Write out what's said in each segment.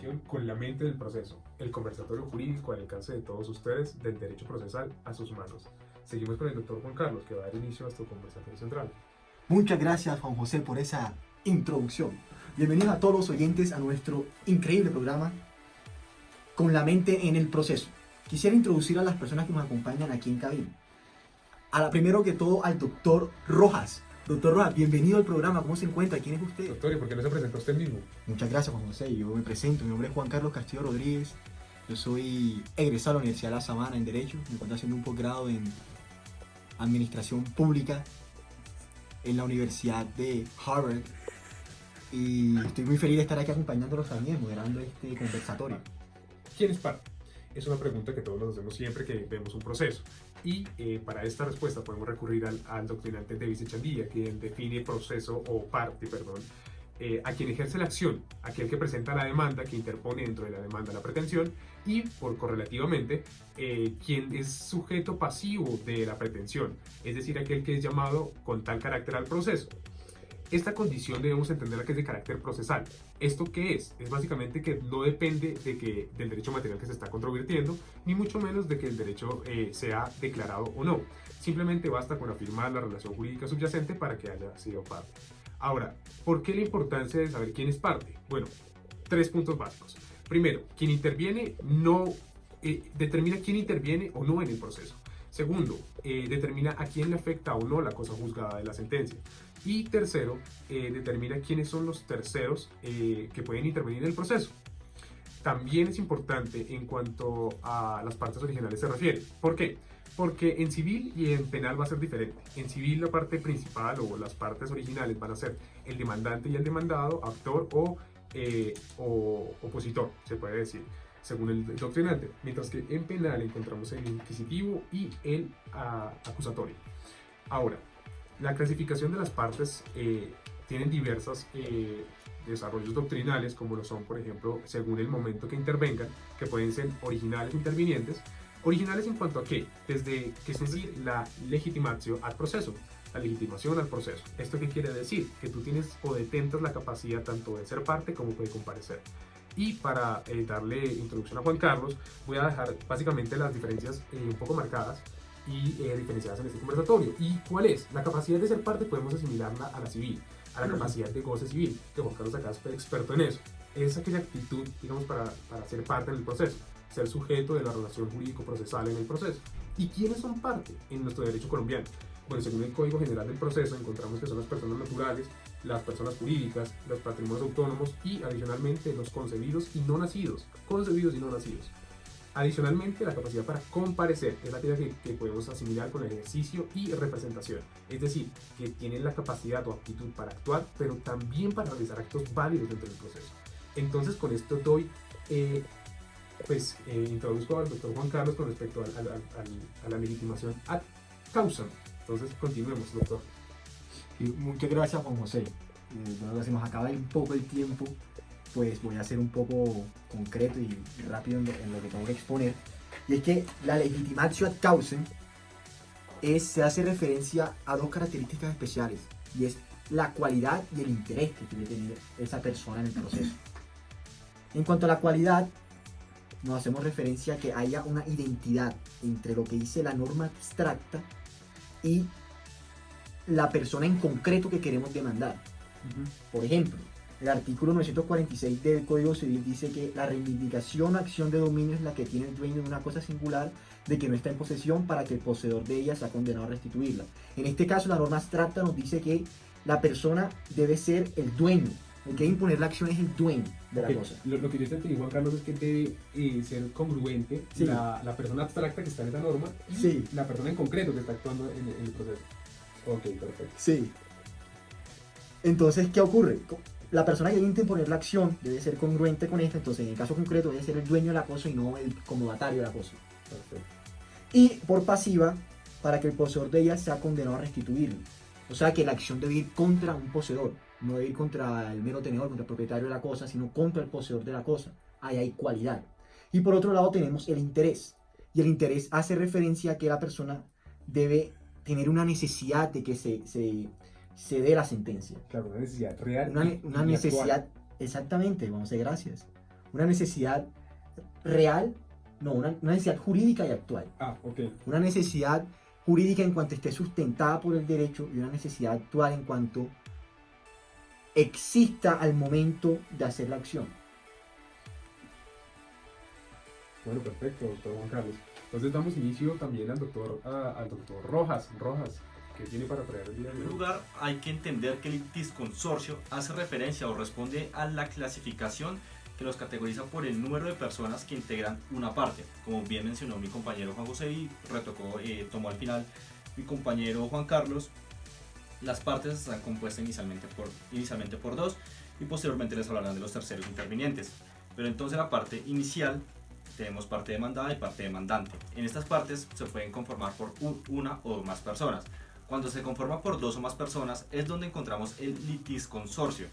ocasión con La mente del proceso, el conversatorio jurídico al alcance de todos ustedes, del derecho procesal a sus manos. Seguimos con el doctor Juan Carlos, que va a dar inicio a nuestro conversatorio central. Muchas gracias, Juan José, por esa introducción. Bienvenidos a todos los oyentes a nuestro increíble programa Con la mente en el proceso. Quisiera introducir a las personas que nos acompañan aquí en cabina. Primero que todo, al doctor Rojas. Doctor Rojas, bienvenido al programa. ¿Cómo se encuentra? ¿Quién es usted? Doctor, ¿y por qué no se presenta usted mismo? Muchas gracias, Juan José. Yo me presento. Mi nombre es Juan Carlos Castillo Rodríguez. Yo soy egresado de la Universidad de La Sabana en Derecho. Me encuentro haciendo un posgrado en Administración Pública en la Universidad de Harvard. Y estoy muy feliz de estar aquí acompañándolos también, moderando este conversatorio. ¿Quién es parte? Es una pregunta que todos nos hacemos siempre que vemos un proceso. Y para esta respuesta podemos recurrir al doctrinante Davis Echandía, quien define proceso o parte, a quien ejerce la acción, aquel que presenta la demanda, que interpone dentro de la demanda la pretensión, y por correlativamente, quien es sujeto pasivo de la pretensión, es decir, aquel que es llamado con tal carácter al proceso. Esta condición debemos entenderla que es de carácter procesal. ¿Esto qué es? Es básicamente que no depende del derecho material que se está controvirtiendo, ni mucho menos de que el derecho sea declarado o no. Simplemente basta con afirmar la relación jurídica subyacente para que haya sido parte. Ahora, ¿por qué la importancia de saber quién es parte? Bueno, 3 puntos básicos. Primero, quien interviene determina quién interviene o no en el proceso. Segundo, determina a quién le afecta o no la cosa juzgada de la sentencia. Y tercero, determina quiénes son los terceros que pueden intervenir en el proceso. También es importante en cuanto a las partes originales se refiere. ¿Por qué? Porque en civil y en penal va a ser diferente. En civil la parte principal o las partes originales van a ser el demandante y el demandado, actor o opositor, se puede decir, según el doctrinante. Mientras que en penal encontramos el inquisitivo y el acusatorio. Ahora, la clasificación de las partes tienen diversos desarrollos doctrinales, como lo son, por ejemplo, según el momento que intervengan, que pueden ser originales o intervinientes. Originales en cuanto a qué, desde que es decir la legitimatio ad proceso, la legitimación al proceso. ¿Esto qué quiere decir? Que tú tienes o detentas la capacidad tanto de ser parte como de comparecer. Y para darle introducción a Juan Carlos, voy a dejar básicamente las diferencias un poco marcadas y diferenciadas en este conversatorio. ¿Y cuál es? La capacidad de ser parte podemos asimilarla a la civil, a la capacidad de goce civil, que Juan Carlos acá es experto en eso. Es aquella actitud, digamos, para ser parte en el proceso, ser sujeto de la relación jurídico-procesal en el proceso. ¿Y quiénes son parte en nuestro derecho colombiano? Bueno, según el Código General del Proceso, encontramos que son las personas naturales, las personas jurídicas, los patrimonios autónomos y, adicionalmente, los concebidos y no nacidos. Concebidos y no nacidos. Adicionalmente, la capacidad para comparecer es aquella que podemos asimilar con el ejercicio y representación. Es decir, que tienen la capacidad o aptitud para actuar, pero también para realizar actos válidos dentro del proceso. Entonces, con esto doy, introduzco al doctor Juan Carlos con respecto a la legitimación ad causam. Entonces, continuemos, doctor. Y muchas gracias, Juan José. Se nos acaba un poco el tiempo, pues voy a ser un poco concreto y rápido en lo que tengo que exponer. Y es que la legitimatio ad causam se hace referencia a 2 características especiales, y es la cualidad y el interés que quiere tener esa persona en el proceso. En cuanto a la cualidad, nos hacemos referencia a que haya una identidad entre lo que dice la norma abstracta y la persona en concreto que queremos demandar. Por ejemplo, el artículo 946 del Código Civil dice que la reivindicación o acción de dominio es la que tiene el dueño de una cosa singular de que no está en posesión para que el poseedor de ella sea condenado a restituirla. En este caso, la norma abstracta nos dice que la persona debe ser el dueño. El que debe imponer la acción es el dueño de la cosa. Lo que yo te entendí, Juan Carlos, es que debe ser congruente Sí. la persona abstracta que está en esa norma y Sí. la persona en concreto que está actuando en el proceso. Ok, perfecto. Sí. Entonces, ¿qué ocurre? La persona que debe imponer la acción debe ser congruente con esta. Entonces, en el caso concreto, debe ser el dueño de la cosa y no el comodatario de la cosa. Perfecto. Y por pasiva, para que el poseedor de ella sea condenado a restituirlo. O sea que la acción debe ir contra un poseedor, no debe ir contra el mero tenedor, contra el propietario de la cosa, sino contra el poseedor de la cosa. Ahí hay cualidad. Y por otro lado tenemos el interés. Y el interés hace referencia a que la persona debe tener una necesidad de que se dé la sentencia. Claro, una necesidad real. Una y necesidad, actual. exactamente, vamos a decir gracias. una necesidad real, no, una necesidad jurídica y actual. Ok. Una necesidad jurídica en cuanto esté sustentada por el derecho y una necesidad actual en cuanto exista al momento de hacer la acción. Bueno, perfecto, doctor Juan Carlos. Entonces damos inicio también al doctor Rojas. Rojas, ¿qué tiene para traer el día de En hoy? primer lugar, hay que entender que el litisconsorcio hace referencia o responde a la clasificación que los categoriza por el número de personas que integran una parte. Como bien mencionó mi compañero Juan José y tomó al final mi compañero Juan Carlos, las partes están compuestas inicialmente por dos y posteriormente les hablarán de los terceros intervinientes. Pero entonces la parte inicial tenemos parte demandada y parte demandante. En estas partes se pueden conformar por una o más personas. Cuando se conforma por dos o más personas es donde encontramos el litisconsorcio.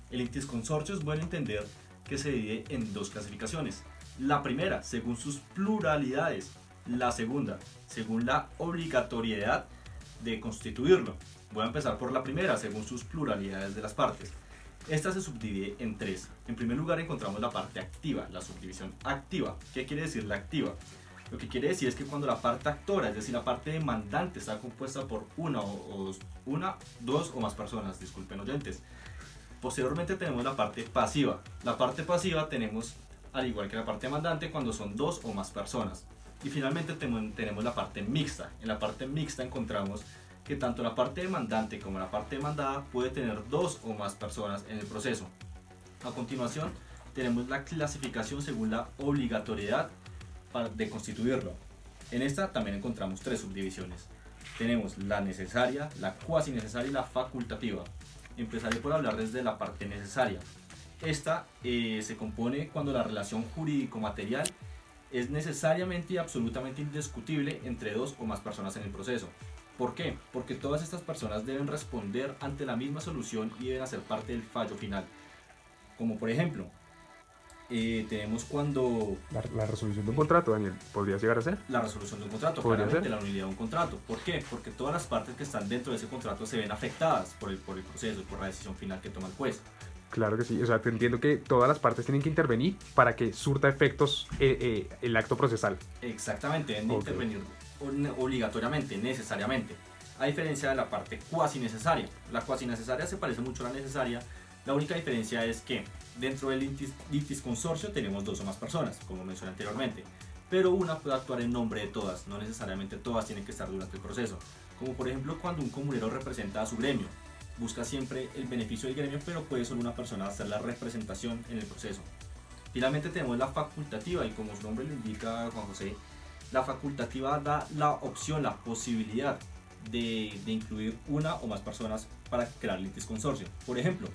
El litisconsorcio es bueno entender que se divide en dos clasificaciones. La primera, según sus pluralidades. La segunda, según la obligatoriedad de constituirlo. Voy a empezar por la primera, según sus pluralidades de las partes. Esta se subdivide en tres. En primer lugar encontramos la parte activa, la subdivisión activa. ¿Qué quiere decir la activa? Lo que quiere decir es que cuando la parte actora, es decir, la parte demandante, está compuesta por dos o más personas, disculpen oyentes. Posteriormente tenemos la parte pasiva. La parte pasiva tenemos, al igual que la parte demandante, cuando son dos o más personas. Y finalmente tenemos la parte mixta. En la parte mixta encontramos que tanto la parte demandante como la parte demandada puede tener dos o más personas en el proceso. A continuación tenemos la clasificación según la obligatoriedad de constituirlo. En esta también encontramos tres subdivisiones. Tenemos la necesaria, la cuasi necesaria y la facultativa. Empezaré por hablar desde la parte necesaria. Esta se compone cuando la relación jurídico-material es necesariamente y absolutamente indiscutible entre dos o más personas en el proceso. ¿Por qué? Porque todas estas personas deben responder ante la misma solución y deben hacer parte del fallo final. Como por ejemplo, tenemos cuando... La resolución de un contrato, Daniel, ¿podría llegar a ser? La resolución de un contrato, ¿Podría claramente ser? la nulidad de un contrato. ¿Por qué? Porque todas las partes que están dentro de ese contrato se ven afectadas por el proceso, por la decisión final que toma el juez. Claro que sí, o sea, te entiendo que todas las partes tienen que intervenir para que surta efectos el acto procesal. Exactamente, deben de intervenir obligatoriamente, necesariamente. A diferencia de la parte cuasi necesaria. La cuasi necesaria se parece mucho a la necesaria. La única diferencia es que dentro del litisconsorcio tenemos dos o más personas, como mencioné anteriormente. Pero una puede actuar en nombre de todas, no necesariamente todas tienen que estar durante el proceso. Como por ejemplo cuando un comunero representa a su gremio. Busca siempre el beneficio del gremio, pero puede solo una persona hacer la representación en el proceso. Finalmente tenemos la facultativa y como su nombre lo indica Juan José, la facultativa da la opción, la posibilidad de incluir una o más personas para crear litisconsorcio. Por ejemplo,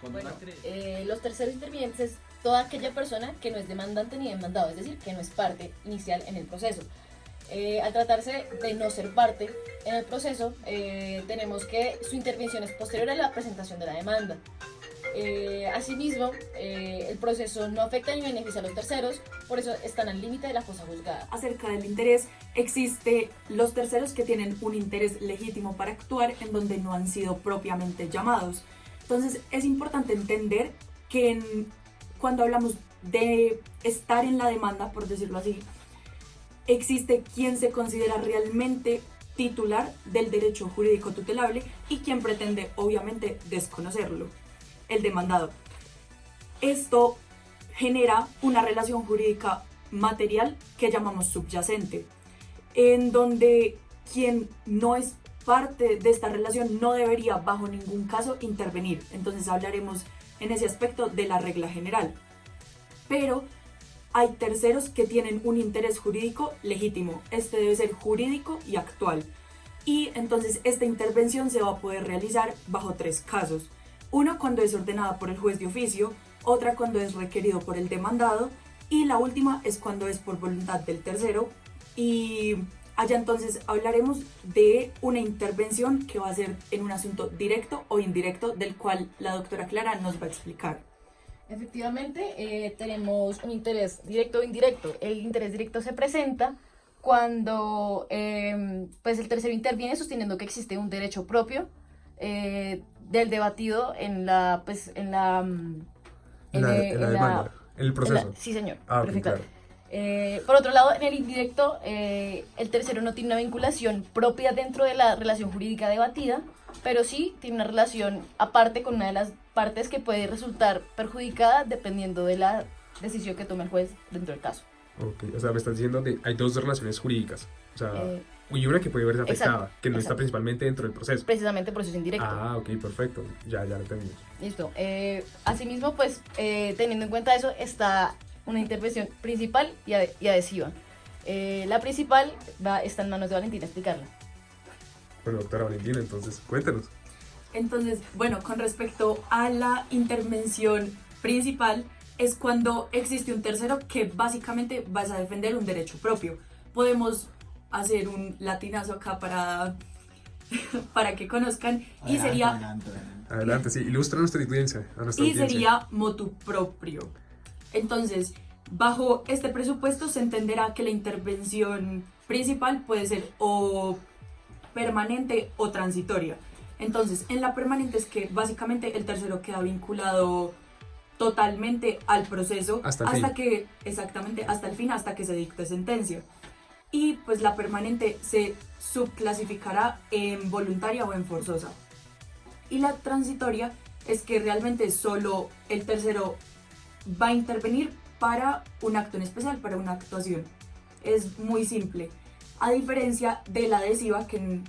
cuando los terceros intervinientes es toda aquella persona que no es demandante ni demandado, es decir, que no es parte inicial en el proceso. Al tratarse de no ser parte en el proceso, tenemos que su intervención es posterior a la presentación de la demanda. Asimismo, el proceso no afecta ni beneficia a los terceros, por eso están al límite de la cosa juzgada. Acerca del interés, existe los terceros que tienen un interés legítimo para actuar en donde no han sido propiamente llamados. Entonces es importante entender que cuando hablamos de estar en la demanda, por decirlo así, existe quien se considera realmente titular del derecho jurídico tutelable y quien pretende obviamente desconocerlo, el demandado. Esto genera una relación jurídica material que llamamos subyacente, en donde quien no es parte de esta relación no debería bajo ningún caso intervenir. Entonces hablaremos en ese aspecto de la regla general. Pero hay terceros que tienen un interés jurídico legítimo. Este debe ser jurídico y actual. Y entonces esta intervención se va a poder realizar bajo tres casos. Una cuando es ordenada por el juez de oficio, otra cuando es requerido por el demandado y la última es cuando es por voluntad del tercero. Y allá entonces hablaremos de una intervención que va a ser en un asunto directo o indirecto, del cual la doctora Clara nos va a explicar. Efectivamente, tenemos un interés directo o indirecto. El interés directo se presenta cuando pues el tercero interviene sosteniendo que existe un derecho propio del debatido en la demanda. En el proceso. Sí, señor. Ah, ok, Perfecto. claro. Por otro lado, en el indirecto, el tercero no tiene una vinculación propia dentro de la relación jurídica debatida, pero sí tiene una relación aparte con una de las partes que puede resultar perjudicada dependiendo de la decisión que tome el juez dentro del caso. Ok, o sea, me estás diciendo que hay dos relaciones jurídicas. O sea, Eh, y una que puede verse afectada, exacto, que no está exacto. principalmente dentro del proceso. Precisamente por eso es indirecto. Ah, ok, perfecto. Ya lo entendimos. Listo. Asimismo, pues, teniendo en cuenta eso, está una intervención principal y adhesiva. La principal está en manos de Valentina explicarla. Bueno, doctora Valentina, entonces, cuéntanos. Entonces, bueno, con respecto a la intervención principal, es cuando existe un tercero que básicamente vas a defender un derecho propio. Podemos hacer un latinazo acá para que conozcan y sería Adelante. Adelante, sí, ilustra a nuestra audiencia. y sería motu proprio. Entonces, bajo este presupuesto se entenderá que la intervención principal puede ser o permanente o transitoria. Entonces, en la permanente es que básicamente el tercero queda vinculado totalmente al proceso Hasta el fin. que, exactamente, hasta el fin, hasta que se dicte sentencia. Y pues la permanente se subclasificará en voluntaria o en forzosa. Y la transitoria es que realmente solo el tercero va a intervenir para un acto en especial, para una actuación. Es muy simple. A diferencia de la adhesiva, que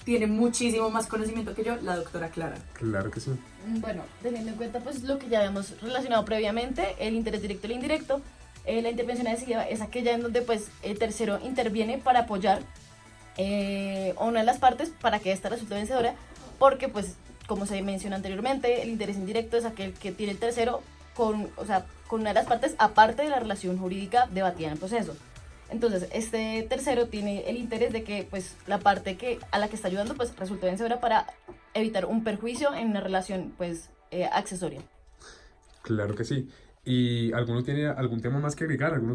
tiene muchísimo más conocimiento que yo, la doctora Clara. Claro que sí. Bueno, teniendo en cuenta pues lo que ya habíamos relacionado previamente, el interés directo y el indirecto, la intervención adhesiva es aquella en donde pues el tercero interviene para apoyar a una de las partes para que ésta resulte vencedora, porque pues como se mencionó anteriormente, el interés indirecto es aquel que tiene el tercero con una de las partes aparte de la relación jurídica debatida en el proceso. Entonces, este tercero tiene el interés de que pues la parte a la que está ayudando pues resulte vencedora para evitar un perjuicio en una relación pues accesoria. Claro que sí. ¿Y alguno tiene algún tema más que agregar? ¿Alguno